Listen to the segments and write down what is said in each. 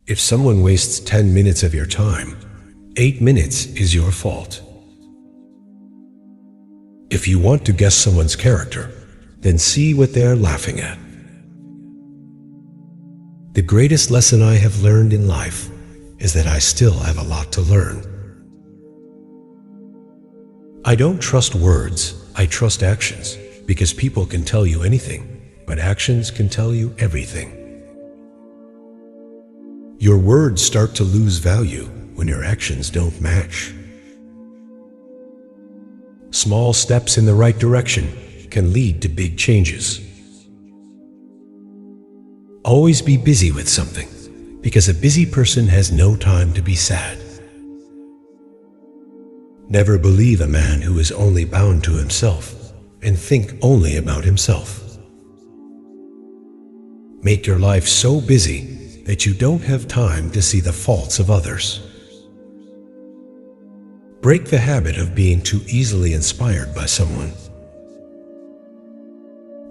If someone wastes 10 minutes of your time, 8 minutes is your fault. If you want to guess someone's character, then see what they are laughing at. The greatest lesson I have learned in life is that I still have a lot to learn. I don't trust words, I trust actions, because people can tell you anything, but actions can tell you everything. Your words start to lose value when your actions don't match. Small steps in the right direction can lead to big changes. Always be busy with something, because a busy person has no time to be sad. Never believe a man who is only bound to himself and think only about himself. Make your life so busy that you don't have time to see the faults of others. Break the habit of being too easily inspired by someone.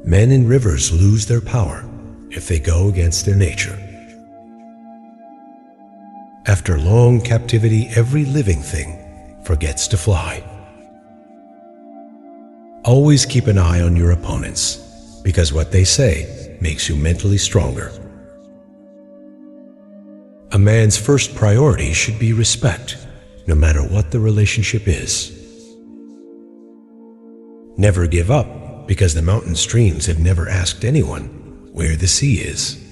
Men and rivers lose their power if they go against their nature. After long captivity, every living thing forgets to fly. Always keep an eye on your opponents, because what they say makes you mentally stronger. A man's first priority should be respect, no matter what the relationship is. Never give up, because the mountain streams have never asked anyone where the sea is.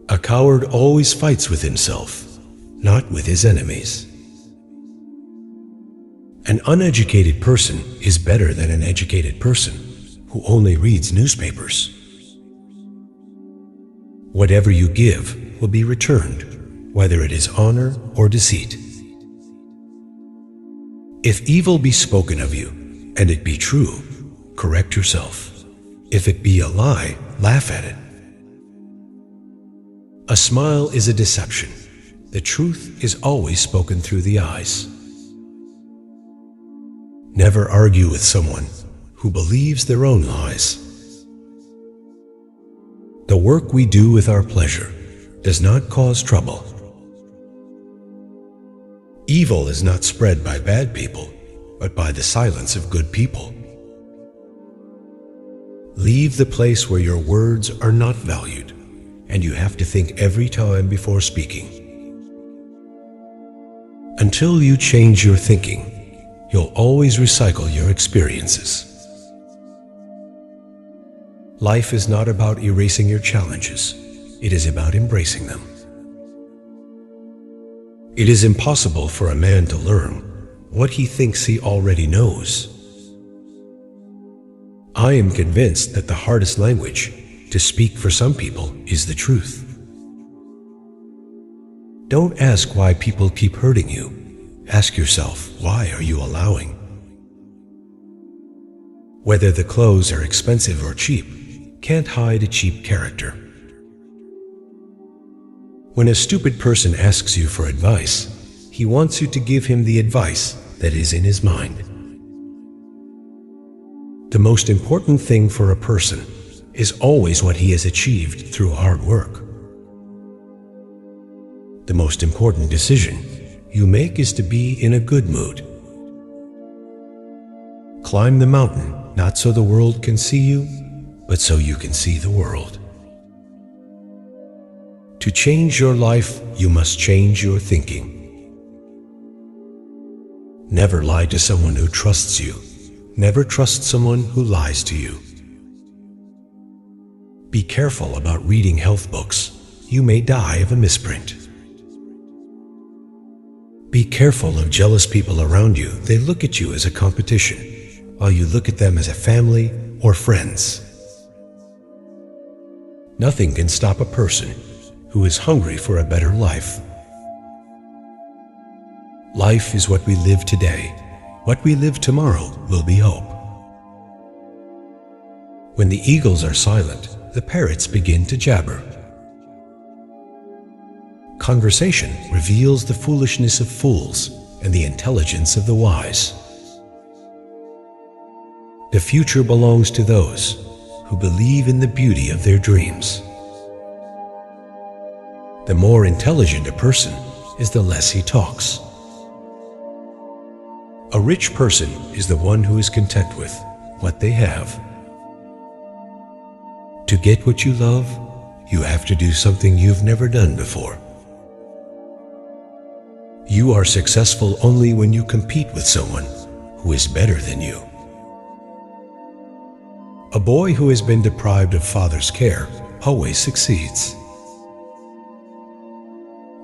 A coward always fights with himself, not with his enemies. An uneducated person is better than an educated person who only reads newspapers. Whatever you give will be returned, whether it is honor or deceit. If evil be spoken of you, and it be true, correct yourself. If it be a lie, laugh at it. A smile is a deception. The truth is always spoken through the eyes. Never argue with someone who believes their own lies. The work we do with our pleasure does not cause trouble. Evil is not spread by bad people, but by the silence of good people. Leave the place where your words are not valued, and you have to think every time before speaking. Until you change your thinking, you'll always recycle your experiences. Life is not about erasing your challenges. It is about embracing them. It is impossible for a man to learn what he thinks he already knows. I am convinced that the hardest language to speak for some people is the truth. Don't ask why people keep hurting you. Ask yourself, why are you allowing? Whether the clothes are expensive or cheap can't hide a cheap character. When a stupid person asks you for advice, he wants you to give him the advice that is in his mind. The most important thing for a person is always what he has achieved through hard work. The most important decision you make is to be in a good mood. Climb the mountain, not so the world can see you, but so you can see the world. To change your life, you must change your thinking. Never lie to someone who trusts you. Never trust someone who lies to you. Be careful about reading health books. You may die of a misprint. Be careful of jealous people around you. They look at you as a competition, while you look at them as a family or friends. Nothing can stop a person who is hungry for a better life. Life is what we live today. What we live tomorrow will be hope. When the eagles are silent, the parrots begin to jabber. Conversation reveals the foolishness of fools and the intelligence of the wise. The future belongs to those who believe in the beauty of their dreams. The more intelligent a person is, the less he talks. A rich person is the one who is content with what they have. To get what you love, you have to do something you've never done before. You are successful only when you compete with someone who is better than you. A boy who has been deprived of father's care always succeeds.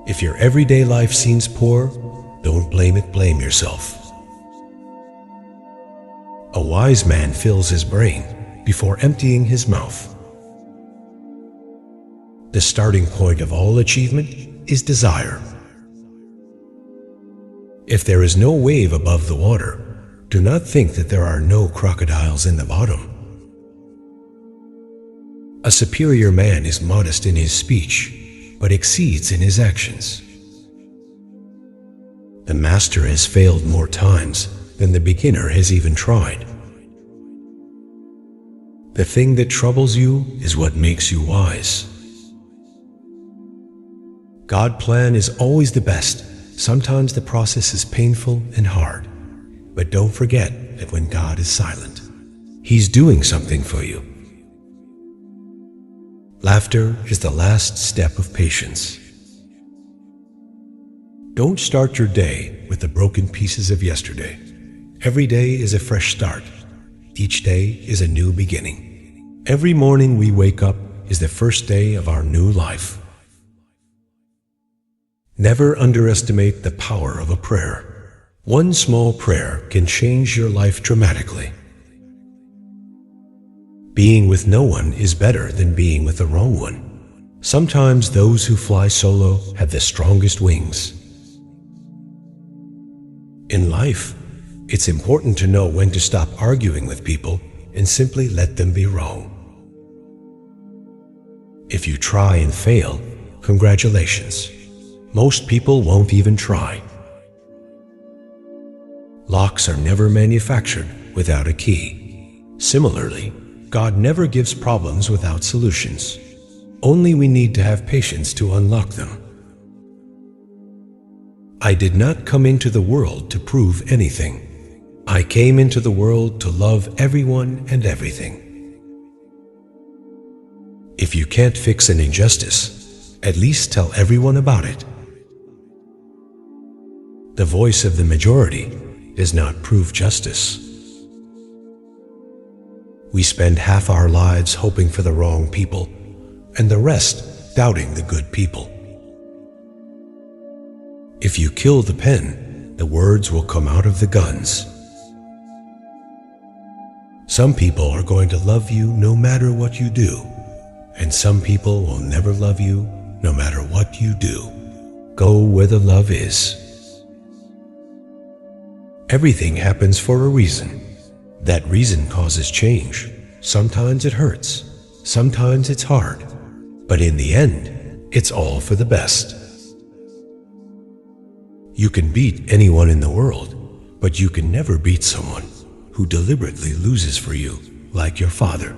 If your everyday life seems poor, don't blame it, blame yourself. A wise man fills his brain before emptying his mouth. The starting point of all achievement is desire. If there is no wave above the water, do not think that there are no crocodiles in the bottom. A superior man is modest in his speech, but exceeds in his actions. The master has failed more times than the beginner has even tried. The thing that troubles you is what makes you wise. God's plan is always the best. Sometimes the process is painful and hard, but don't forget that when God is silent, He's doing something for you. Laughter is the last step of patience. Don't start your day with the broken pieces of yesterday. Every day is a fresh start. Each day is a new beginning. Every morning we wake up is the first day of our new life. Never underestimate the power of a prayer. One small prayer can change your life dramatically. Being with no one is better than being with the wrong one. Sometimes those who fly solo have the strongest wings. In life, it's important to know when to stop arguing with people and simply let them be wrong. If you try and fail, congratulations. Most people won't even try. Locks are never manufactured without a key. Similarly, God never gives problems without solutions. Only we need to have patience to unlock them. I did not come into the world to prove anything. I came into the world to love everyone and everything. If you can't fix an injustice, at least tell everyone about it. The voice of the majority does not prove justice. We spend half our lives hoping for the wrong people, and the rest doubting the good people. If you kill the pen, the words will come out of the guns. Some people are going to love you no matter what you do, and some people will never love you no matter what you do. Go where the love is. Everything happens for a reason. That reason causes change. Sometimes it hurts, sometimes it's hard, but in the end, it's all for the best. You can beat anyone in the world, but you can never beat someone who deliberately loses for you, like your father.